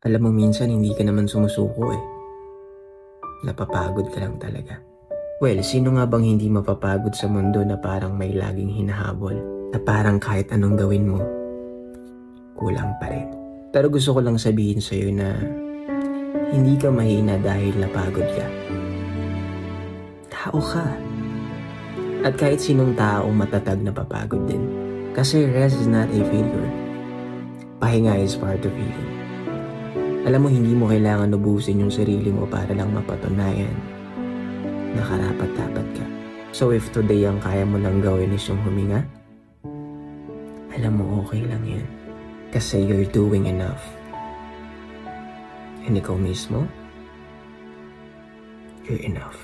Alam mo minsan hindi ka naman sumusuko eh. Napapagod ka lang talaga. Well, sino nga bang hindi mapapagod sa mundo na parang may laging hinahabol? Na parang kahit anong gawin mo, kulang pa rin. Pero gusto ko lang sabihin sa'yo na hindi ka mahina dahil napagod ka. Tao ka. At kahit sinong tao matatag na papagod din. Kasi rest is not a failure. Pahinga is part of healing. Alam mo, hindi mo kailangan ubusin yung sarili mo para lang mapatunayan na karapat-dapat ka. So if today ang kaya mo lang gawin is yung huminga, alam mo okay lang yan. Kasi you're doing enough. And ikaw mismo, you're enough.